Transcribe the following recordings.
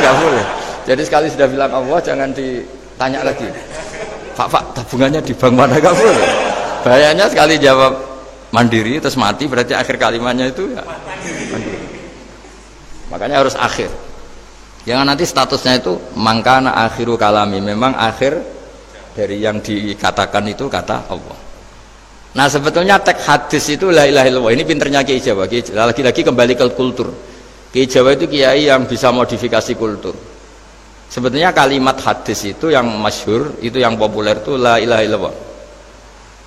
nggak boleh. Jadi sekali sudah bilang Allah jangan ditanya lagi. Pak, tabungannya di bank mana, nggak boleh. Bahayanya sekali jawab mandiri terus mati, berarti akhir kalimatnya itu ya mandiri. Makanya harus akhir. Jangan nanti statusnya itu mangkana akhiru kalami, memang akhir dari yang dikatakan itu kata Allah. Nah sebetulnya teks hadis itu la ilaha illallah. Ini pinternya Kiai Jawa. Lagi-lagi kembali ke kultur. Kiai Jawa itu kiai yang bisa modifikasi kultur. Sebetulnya kalimat hadis itu yang masyhur, itu yang populer itu la ilaha illallah.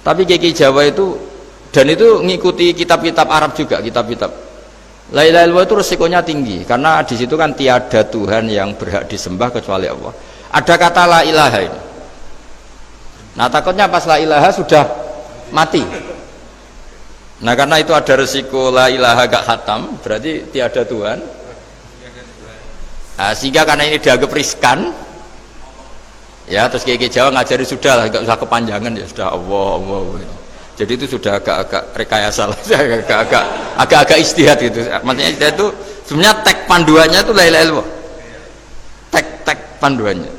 Tapi Kiai Jawa itu, dan itu ngikuti kitab-kitab Arab juga, kitab-kitab. La ilaha illallah itu resikonya tinggi karena di situ kan tiada Tuhan yang berhak disembah kecuali Allah. Ada kata la ilaha ini. Nah takutnya pas la ilaha sudah mati. Nah karena itu ada resiko la ilaha gak khatam, berarti tiada Tuhan. Nah, sehingga karena ini dianggap riskan, ya terus Kiai Jawa ngajari sudah lah, gak usah kepanjangan ya sudah Allah. Jadi itu sudah agak-agak rekayasa lah, agak-agak istihad gitu. Maksudnya istihad itu sebenarnya teks panduannya itu la ilaha illallah. Teks panduannya.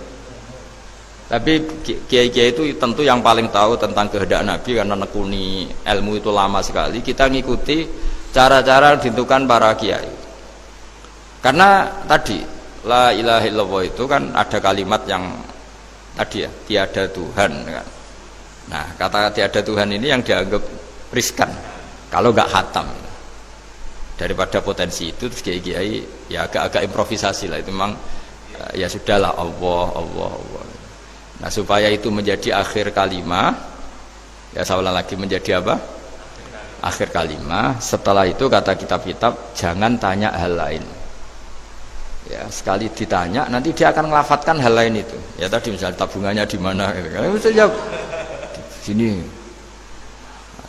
Tapi kiai-kiai itu tentu yang paling tahu tentang kehendak Nabi karena nekuni ilmu itu lama sekali. Kita ngikuti cara-cara ditentukan para kiai. Karena tadi la ilaha illallah itu kan ada kalimat yang tadi ya, tiada Tuhan kan. Nah, kata tiada Tuhan ini yang dianggap riskan kalau nggak khatam. Daripada potensi itu terus kiai-kiai ya agak-agak improvisasi lah, itu memang ya sudahlah Allah. Nah supaya itu menjadi akhir kalimah, ya saya ulang lagi menjadi apa? Akhir kalimah. Setelah itu kata kitab-kitab jangan tanya hal lain. Ya sekali ditanya nanti dia akan ngelafatkan hal lain itu. Ya tadi misalnya tabungannya di mana? Gitu. Kalau bisa jawab sini.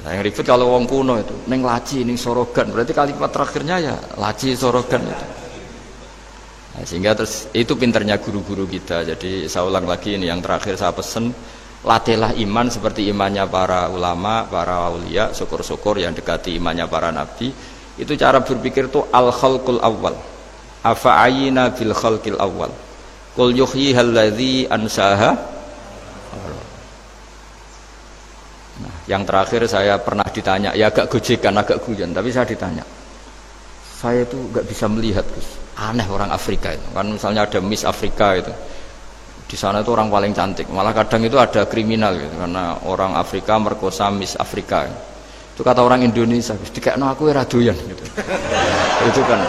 Nah, yang ribet kalau wong kuno itu neng laci, neng sorogan. Berarti kalimat terakhirnya ya laci sorogan itu. Nah, sehingga terus itu pinternya guru-guru kita. Jadi saya ulang lagi ini yang terakhir saya pesen, latihlah iman seperti imannya para ulama, para aulia, syukur-syukur yang dekati imannya para nabi. Itu cara berpikir itu al-khalqul awal. Afa'ayina bil khalqil awal. Qul yuhyihal ladzi ansaha. Nah, yang terakhir saya pernah ditanya, ya agak gojekan, agak guyon, tapi saya ditanya. Saya itu nggak bisa melihat, Gus. Aneh orang Afrika itu kan, misalnya ada Miss Afrika itu di sana itu orang paling cantik, malah kadang itu ada kriminal gitu karena orang Afrika merkosa Miss Afrika itu kata orang Indonesia dikekno aku ora doyan gitu. Itu kan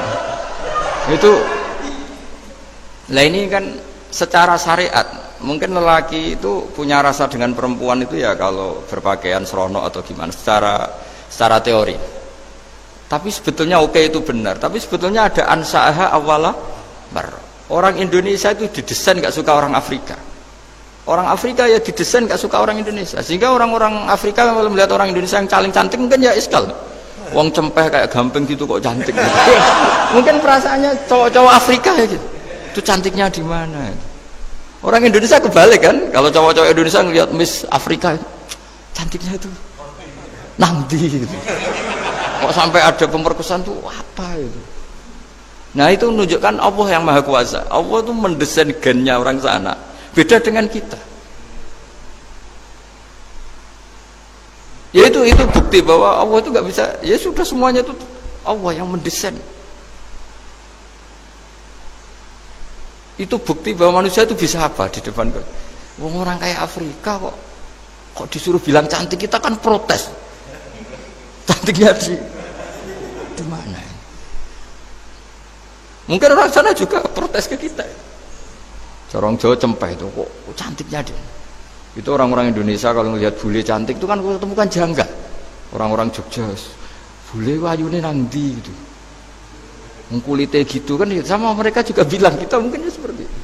itu lah ini kan secara syariat mungkin lelaki itu punya rasa dengan perempuan itu ya kalau berpakaian serono atau gimana secara teori. Tapi sebetulnya oke itu benar. Tapi sebetulnya ada ansaaha awala bar. Orang Indonesia itu didesain gak suka orang Afrika. Orang Afrika ya didesain gak suka orang Indonesia. Sehingga orang-orang Afrika kalau melihat orang Indonesia yang caling cantik mungkin ya iskal. Wong cempeh kayak gampang gitu kok cantik. Mungkin perasaannya cowok-cowok Afrika ya gitu. Itu cantiknya di mana? Orang Indonesia kebalik kan? Kalau cowok-cowok Indonesia ngelihat Miss Afrika, cantiknya itu nanti gitu. Kok sampai ada pemerkosaan tuh apa itu? Nah itu menunjukkan Allah yang Maha Kuasa. Allah itu mendesain gennya orang sana. Beda dengan kita. Ya itu bukti bahwa Allah itu nggak bisa. Ya sudah semuanya itu Allah yang mendesain. Itu bukti bahwa manusia itu bisa apa di depan kita. Orang kayak Afrika kok disuruh bilang cantik, kita kan protes. Cantiknya di mana? Mungkin orang sana juga protes ke kita. Orang Jawa cempeh itu kok cantiknya dia. Itu orang-orang Indonesia kalau melihat bule cantik itu kan ketemukan janggal. Orang-orang Jogja, bule wayune nang ndi gitu. Kulitnya gitu kan sama mereka juga bilang kita mungkin seperti itu.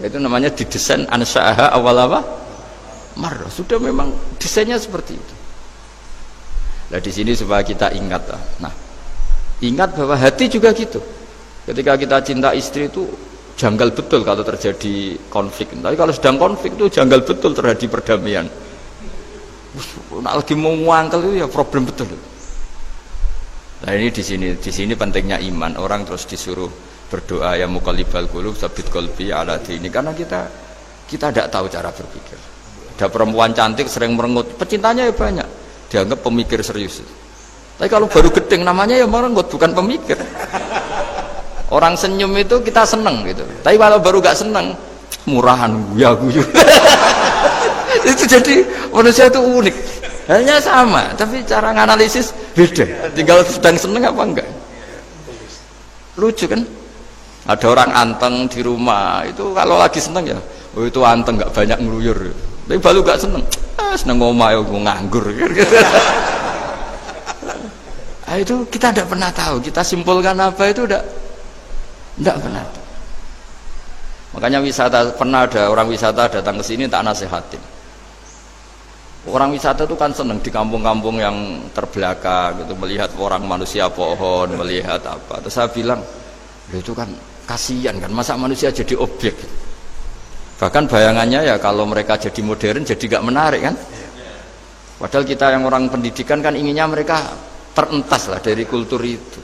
Itu namanya didesain ansaaha awal apa? Marrah. Sudah memang desainnya seperti itu. Nah di sini supaya kita ingat, nah ingat bahwa hati juga gitu. Ketika kita cinta istri itu janggal betul kalau terjadi konflik. Tapi kalau sedang konflik itu janggal betul terjadi perdamaian. Nah, lagi mau ngangkel itu ya problem betul. Nah ini di sini pentingnya iman. Orang terus disuruh berdoa ya muqallibal qulub tsabbit qalbi ala dini, karena kita tidak tahu cara berpikir. Ada perempuan cantik sering merengut, pecintanya ya banyak, dianggap pemikir serius. Tapi kalau baru gedeng namanya ya merengut, bukan pemikir. Orang senyum itu kita seneng gitu, tapi kalau baru gak seneng murahan guyu. Itu jadi manusia itu unik, hanya sama tapi cara nganalisis beda, tinggal sedang seneng apa enggak. Lucu kan, ada orang anteng di rumah itu kalau lagi seneng ya, oh itu anteng gak banyak ngeluyur, tapi baru gak seneng, seneng ngomah ya gue nganggur gitu. Nah, itu kita tidak pernah tahu, kita simpulkan apa itu tidak pernah tahu. Makanya wisata, pernah ada orang wisata datang ke sini tak nasihatin. Orang wisata itu kan seneng di kampung-kampung yang terbelakang gitu, melihat orang manusia pohon, melihat apa. Terus saya bilang, itu kan kasihan kan, masa manusia jadi objek. Bahkan bayangannya ya kalau mereka jadi modern jadi gak menarik kan. Padahal kita yang orang pendidikan kan inginnya mereka terentas lah dari kultur itu.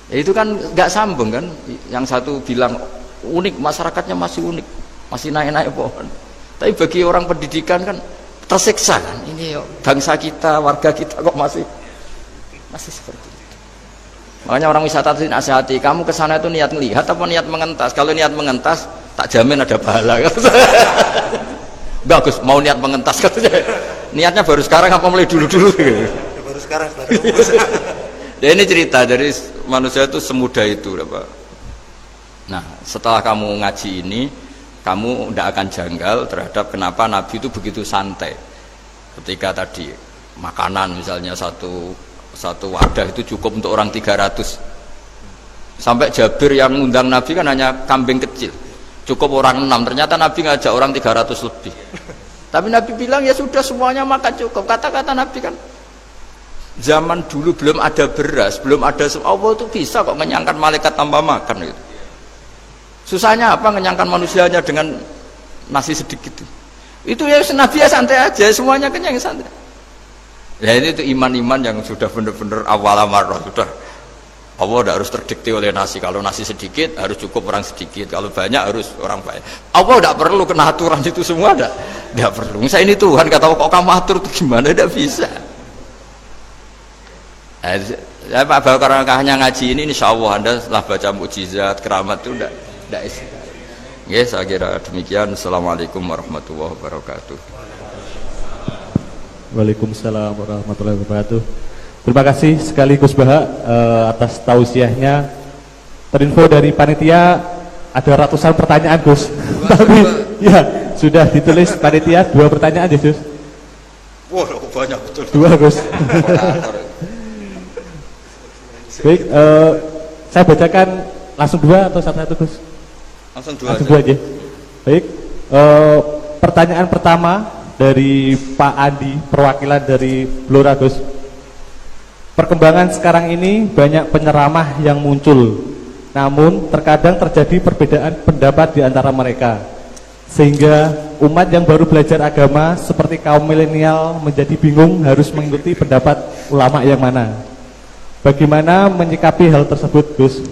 Ya itu kan gak sambung kan. Yang satu bilang unik, masyarakatnya masih unik, masih naik-naik pohon. Tapi bagi orang pendidikan kan tersiksa kan, ini bangsa kita, warga kita kok masih seperti itu. Makanya orang wisata itu nasihati, kamu ke sana itu niat melihat apa niat mengentas? Kalau niat mengentas tak jamin ada pahala. Bagus, mau niat mengentas katanya. Niatnya baru sekarang apa mulai dulu-dulu? Baru sekarang. Ya ini cerita dari manusia itu semudah itu, Pak. Nah, setelah kamu ngaji ini, kamu tidak akan janggal terhadap kenapa Nabi itu begitu santai. Ketika tadi makanan misalnya satu wadah itu cukup untuk orang 300. Sampai Jabir yang ngundang Nabi kan hanya kambing kecil, cukup orang 6. Ternyata Nabi ngajak orang 300 lebih. Tapi Nabi bilang ya sudah semuanya makan cukup. Kata-kata Nabi kan, zaman dulu belum ada beras, belum ada Allah itu bisa kok mengenyangkan malaikat tanpa makan gitu. Susahnya apa ngenyangkan manusianya dengan nasi sedikit itu ya Nabi ya santai aja, semuanya kenyang santai. Ya ini itu iman-iman yang sudah benar-benar awal amarah, sudah Allah tidak harus terdikte oleh nasi. Kalau nasi sedikit harus cukup orang sedikit, kalau banyak harus orang banyak. Allah tidak perlu kena aturan itu semua, tidak perlu. Misalnya ini Tuhan kata kok kamu atur itu gimana, tidak bisa. Ya Pak Bakarangkahnya ngaji ini insya Allah Anda setelah baca mukjizat keramat itu tidak ya, saya kira demikian. Assalamualaikum warahmatullahi wabarakatuh. Waalaikumsalam warahmatullahi wabarakatuh. Terima kasih sekali Gus Baha atas tausiahnya. Terinfo dari panitia ada ratusan pertanyaan Gus. Tapi ya sudah ditulis panitia 2 pertanyaan ya Gus. Wah banyak betul. 2 Gus. Baik, saya bacakan langsung 2 atau satu Gus? Langsung 2 aja. Baik, pertanyaan pertama dari Pak Andi, perwakilan dari Blora Gus. Perkembangan sekarang ini banyak penyeramah yang muncul, namun terkadang terjadi perbedaan pendapat di antara mereka, sehingga umat yang baru belajar agama seperti kaum milenial menjadi bingung harus mengikuti pendapat ulama yang mana. Bagaimana menyikapi hal tersebut Gus?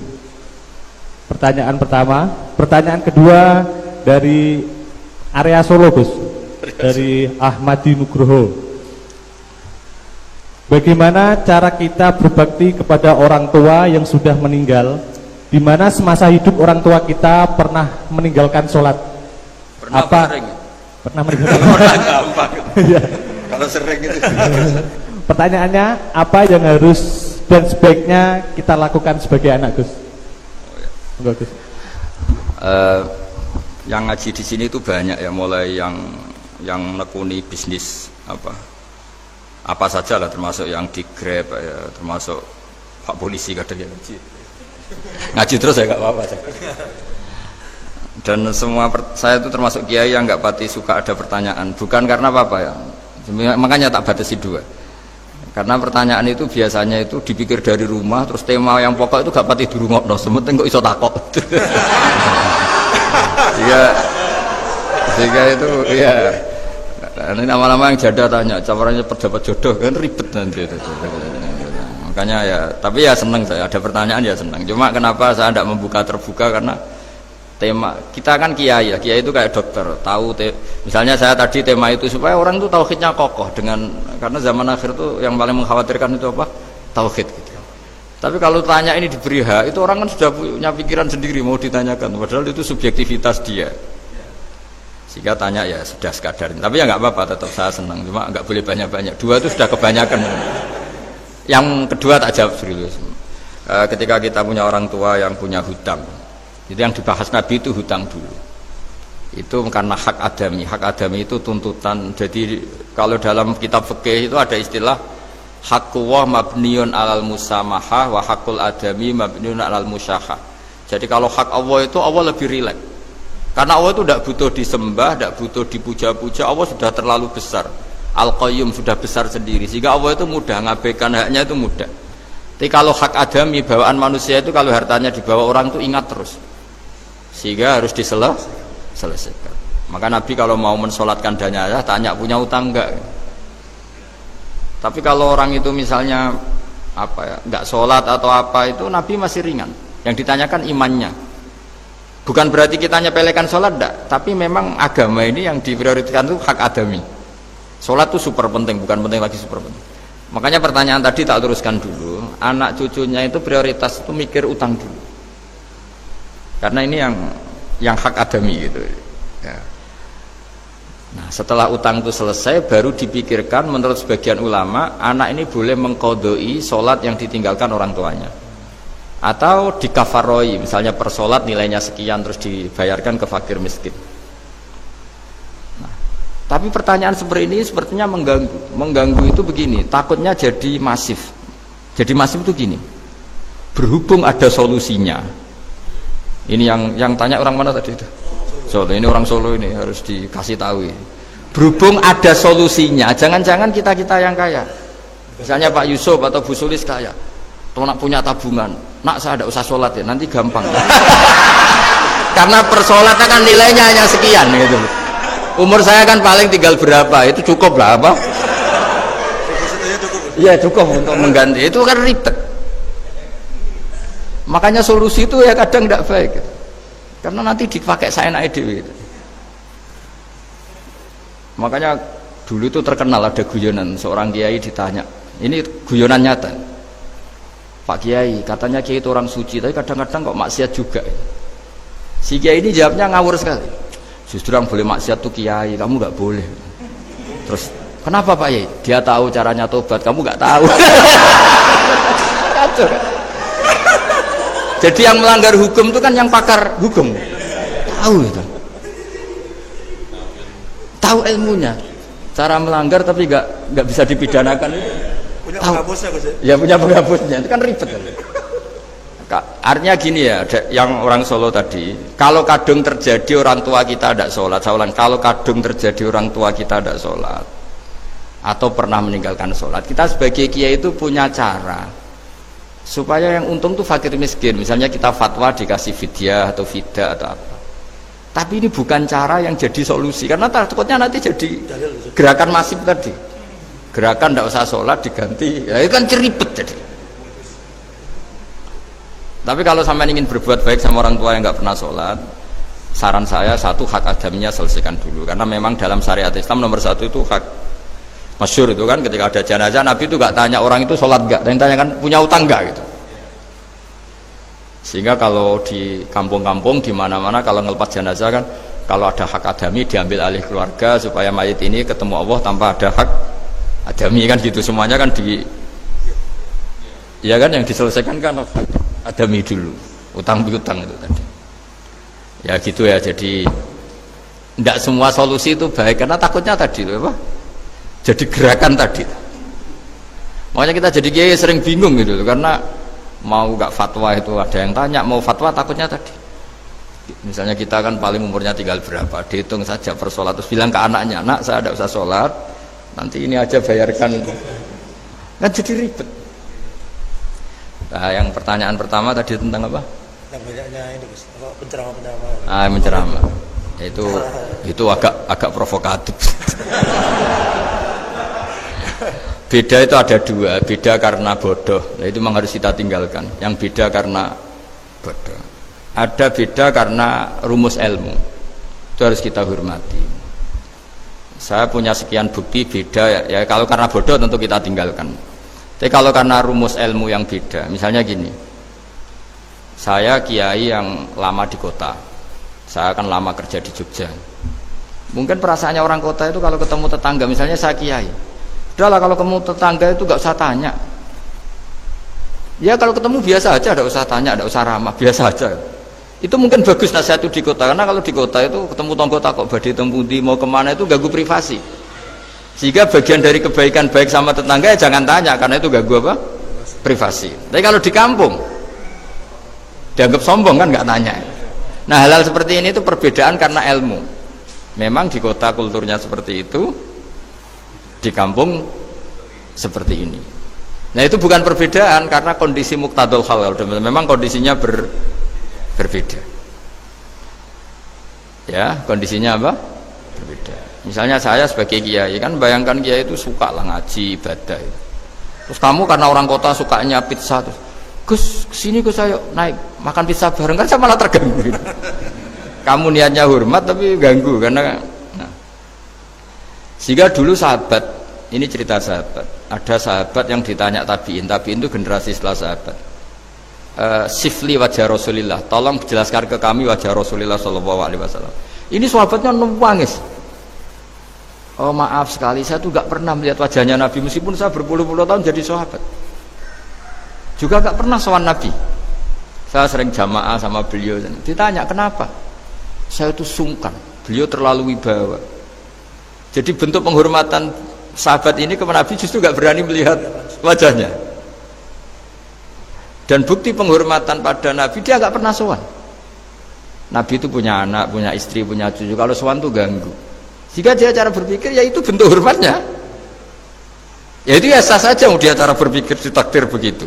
Pertanyaan pertama. Pertanyaan kedua dari area Solo Gus, dari Ahmadi Nugroho. Bagaimana cara kita berbakti kepada orang tua yang sudah meninggal, di mana semasa hidup orang tua kita pernah meninggalkan sholat? Pernah meninggalkan orang gampang. Kalau sering itu. Pertanyaannya, apa yang harus dan sebaiknya kita lakukan sebagai anak Gus? Enggak Gus. Yang ngaji di sini itu banyak ya, mulai yang nekuni bisnis apa saja lah, termasuk yang di Grab ya, termasuk Pak Polisi kadang yang ngaji terus ya nggak apa-apa. Dan semua saya itu termasuk kiai yang nggak pati suka ada pertanyaan, bukan karena apa ya, makanya tak batasi 2. Karena pertanyaan itu biasanya itu dipikir dari rumah, terus tema yang pokok itu gak pati durungokno, sementing kok iso takok. Sehingga itu ya, ini nama-nama yang jada tanya, caranya pendapat jodoh kan ribet nanti itu. Makanya ya, tapi ya seneng saya, ada pertanyaan ya seneng. Cuma kenapa saya tidak membuka terbuka, karena tema kita kan kiai ya, kiai itu kayak dokter, tahu misalnya saya tadi tema itu supaya orang itu tauhidnya kokoh, dengan karena zaman akhir itu yang paling mengkhawatirkan itu apa? Tauhid gitu. Tapi kalau tanya ini diberi hak, itu orang kan sudah punya pikiran sendiri mau ditanyakan, padahal itu subjektivitas dia. Sehingga tanya ya sudah sekadar. Tapi ya nggak apa-apa, tetap saya senang, cuma nggak boleh banyak-banyak. 2 itu sudah kebanyakan. Yang kedua tak jawab serius. Ketika kita punya orang tua yang punya hutang, itu yang dibahas Nabi itu hutang dulu. Itu karena hak adami. Hak adami itu tuntutan. Jadi kalau dalam kitab fikih itu ada istilah haqqullah mabniun alal musamahah wa haqqul adami mabniun alal musyahah. Jadi kalau hak Allah itu Allah lebih rileks. Karena Allah itu tidak butuh disembah, tidak butuh dipuja-puja. Allah sudah terlalu besar. Al-Qayyum sudah besar sendiri, sehingga Allah itu mudah ngabaikan haknya, itu mudah. Tapi kalau hak adami, bawaan manusia itu kalau hartanya dibawa orang itu ingat terus, sehingga harus diselesaikan. Maka Nabi kalau mau mensolatkan jenazah tanya punya utang enggak. Tapi kalau orang itu misalnya apa ya, enggak sholat atau apa, itu Nabi masih ringan. Yang ditanyakan imannya. Bukan berarti kita nyepelekan sholat, enggak. Tapi memang agama ini yang diprioritaskan itu hak adami. Sholat itu super penting, bukan penting lagi super penting. Makanya pertanyaan tadi tak teruskan dulu. Anak cucunya itu prioritas itu mikir utang dulu. Karena ini yang hak adami gitu. Ya. Nah, setelah utang itu selesai, baru dipikirkan menurut sebagian ulama, anak ini boleh mengqodoi sholat yang ditinggalkan orang tuanya. Atau dikafaroi, misalnya per sholat nilainya sekian terus dibayarkan ke fakir miskin. Nah, tapi pertanyaan seperti ini sepertinya mengganggu itu begini, takutnya jadi masif. Jadi masif itu gini, berhubung ada solusinya. Ini yang tanya orang mana tadi itu? Solo, ini orang Solo ini harus dikasih tahu. Berhubung ada solusinya, jangan-jangan kita yang kaya. Misalnya Pak Yusuf atau Bu Sulis kaya, tuh nak punya tabungan, nak saya tidak usah sholat ya, nanti gampang. Karena per sholatnya kan nilainya hanya sekian gitu. Umur saya kan paling tinggal berapa, itu cukup lah apa? Iya cukup untuk mengganti, itu kan ribet. Makanya solusi itu ya kadang tidak baik. Karena nanti dipakai saya naik dewi. Makanya dulu itu terkenal ada guyonan, seorang kiai ditanya, ini guyonan nyata. Pak Kiai, katanya Kiai itu orang suci, tapi kadang-kadang kok maksiat juga. Si Kiai ini jawabnya ngawur sekali. Justru yang boleh maksiat tuh Kiai, kamu nggak boleh. Terus kenapa Pak Kiai? Dia tahu caranya tobat, kamu nggak tahu. Kacau kan? Jadi yang melanggar hukum itu kan yang pakar hukum, tahu itu, tahu ilmunya, cara melanggar tapi nggak bisa dipidanakan. Punya penghapusnya Gus ya? Punya penghapusnya, itu kan ribet. Artinya gini ya, yang orang Solo tadi, kalau kadung terjadi orang tua kita tidak sholat, saya ulang, kalau kadung terjadi orang tua kita tidak sholat atau pernah meninggalkan sholat, kita sebagai kiai itu punya cara supaya yang untung tuh fakir miskin. Misalnya kita fatwa dikasih fidyah atau fida atau apa, tapi ini bukan cara yang jadi solusi, karena takutnya nanti jadi gerakan masif tadi, gerakan tidak usah sholat diganti, ya itu kan ceribet jadi. Tapi kalau sampai ingin berbuat baik sama orang tua yang nggak pernah sholat, saran saya satu, hak adaminya selesaikan dulu, karena memang dalam syariat Islam nomor satu itu hak. Masyhur itu kan ketika ada jenazah, Nabi itu gak tanya orang itu sholat gak, dan tanya kan punya utang gak gitu. Sehingga kalau di kampung-kampung di mana-mana kalau ngelepas jenazah kan, kalau ada hak adami diambil alih keluarga supaya mayit ini ketemu Allah tanpa ada hak adami kan gitu. Semuanya kan ya kan yang diselesaikan kan hak adami dulu, utang piutang itu tadi. Ya gitu ya, jadi tidak semua solusi itu baik, karena takutnya tadi loh apa? Jadi gerakan tadi. Makanya kita jadi kiai sering bingung gitu, karena mau nggak fatwa itu ada yang tanya, mau fatwa takutnya tadi. Misalnya kita kan paling umurnya tinggal berapa, dihitung saja per sholat, terus bilang ke anaknya, nak saya tidak usah sholat, nanti ini aja bayarkan. Kan jadi ribet. Nah, yang pertanyaan pertama tadi tentang apa? Yang banyaknya ini Gus, penceramah. Menceramah. Itu agak provokatif. beda itu ada dua, beda karena bodoh, nah itu memang harus kita tinggalkan. Yang beda karena bodoh, ada beda karena rumus ilmu, itu harus kita hormati. Saya punya sekian bukti beda ya, kalau karena bodoh tentu kita tinggalkan. Tapi kalau karena rumus ilmu yang beda, misalnya gini, saya kiai yang lama di kota, saya akan lama kerja di Jogja. Mungkin perasaannya orang kota itu kalau ketemu tetangga, misalnya saya kiai, udahlah kalau ketemu tetangga itu gak usah tanya. Ya kalau ketemu biasa aja, gak usah tanya, gak usah ramah, biasa aja. Itu mungkin bagus nasihat itu di kota, karena kalau di kota itu ketemu tonggo takok badhe tempundi mau kemana itu ganggu privasi. Sehingga bagian dari kebaikan baik sama tetangga ya jangan tanya, karena itu ganggu apa? Privasi. Tapi kalau di kampung dianggap sombong kan nggak tanya. Nah hal-hal seperti ini itu perbedaan karena ilmu. Memang di kota kulturnya seperti itu, di kampung seperti ini. Nah itu bukan perbedaan karena kondisi muqtadul hal, memang kondisinya berbeda. Ya kondisinya apa? Berbeda. Misalnya saya sebagai kiai kan, bayangkan kiai itu suka lah ngaji ibadah. Terus kamu karena orang kota sukanya pizza, terus Gus kesini Gus ayo naik makan pizza bareng, kan saya malah terganggu. Kamu niatnya hormat tapi ganggu karena nah. Sehingga dulu sahabat, ini cerita sahabat, ada sahabat yang ditanya tabiin itu generasi setelah sahabat, sifli wajah Rasulillah, tolong jelaskan ke kami wajah Rasulillah Shallallahu Alaihi Wasallam. Ini sahabatnya nangis, oh maaf sekali saya tuh gak pernah melihat wajahnya Nabi, meskipun saya berpuluh-puluh tahun jadi sahabat juga gak pernah sowan Nabi. Saya sering jamaah sama beliau, ditanya kenapa, saya itu sungkan, beliau terlalu wibawa. Jadi bentuk penghormatan sahabat ini kepada Nabi justru gak berani melihat wajahnya. Dan bukti penghormatan pada Nabi, dia gak pernah sowan. Nabi itu punya anak, punya istri, punya cucu, kalau sowan itu ganggu. Jika dia cara berpikir, ya itu bentuk hormatnya. Ya itu ya sah saja dia cara berpikir ditakdir begitu.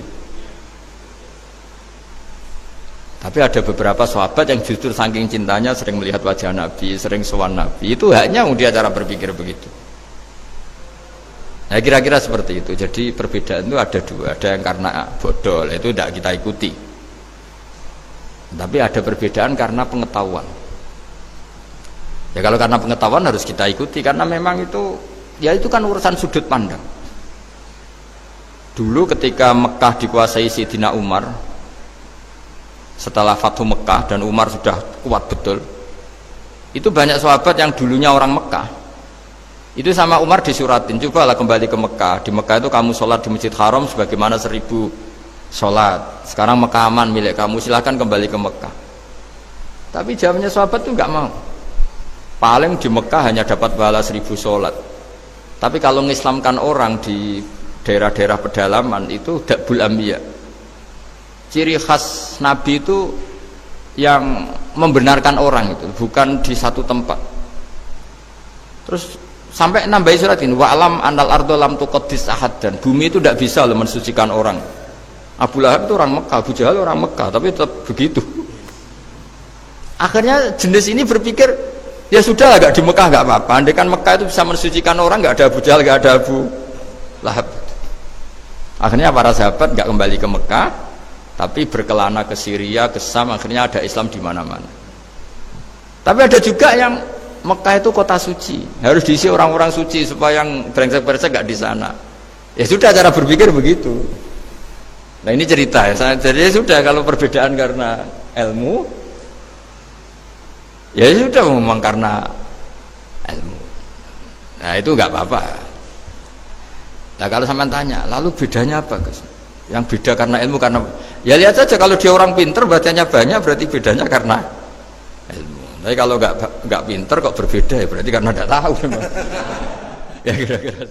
Tapi ada beberapa sahabat yang justru saking cintanya sering melihat wajah Nabi, sering sowan Nabi. Itu haknya dia cara berpikir begitu. Nah kira-kira seperti itu. Jadi perbedaan itu ada dua. Ada yang karena bodoh, itu tidak kita ikuti. Tapi ada perbedaan karena pengetahuan. Ya kalau karena pengetahuan harus kita ikuti, karena memang itu, ya itu kan urusan sudut pandang. Dulu ketika Mekah dikuasai Sayyidina Umar, setelah Fathu Mekah dan Umar sudah kuat betul, itu banyak sahabat yang dulunya orang Mekah itu sama Umar disuratin, cobalah kembali ke Mekah. Di Mekah itu kamu sholat di Masjid Haram sebagaimana 1000 sholat. Sekarang Mekah aman milik kamu, silahkan kembali ke Mekah. Tapi jawabnya sahabat itu nggak mau. Paling di Mekah hanya dapat pahala 1000 sholat. Tapi kalau mengislamkan orang di daerah-daerah pedalaman itu dakbul ambiya. Ciri khas Nabi itu yang membenarkan orang itu, bukan di satu tempat. Terus sampai nambahi surat ini, wa alam anal ardo lam tuqaddis ahad, dan bumi itu tidak bisa loh mensucikan orang. Abu Lahab itu orang Mekah, Abu Jahal orang Mekah, tapi tetap begitu. Akhirnya jenis ini berpikir, ya sudah agak di Mekah nggak apa-apa. Andai kan Mekah itu bisa mensucikan orang, nggak ada Abu Jahal, nggak ada Abu Lahab. Akhirnya para sahabat nggak kembali ke Mekah, tapi berkelana ke Syria, ke Sam, akhirnya ada Islam di mana-mana. Tapi ada juga yang Mekah itu kota suci, harus diisi orang-orang suci supaya yang brengsek-brengsek nggak di sana. Ya sudah, cara berpikir begitu. Nah ini cerita ya. Jadi sudah, kalau perbedaan karena ilmu, ya sudah memang karena ilmu. Nah itu nggak apa-apa. Nah kalau sampean tanya, lalu bedanya apa, Gus? Yang beda karena ilmu, karena ya lihat saja, kalau dia orang pinter bacanya banyak berarti bedanya karena ilmu. Tapi kalau nggak pinter kok berbeda, ya berarti karena tidak tahu. Ya kira-kira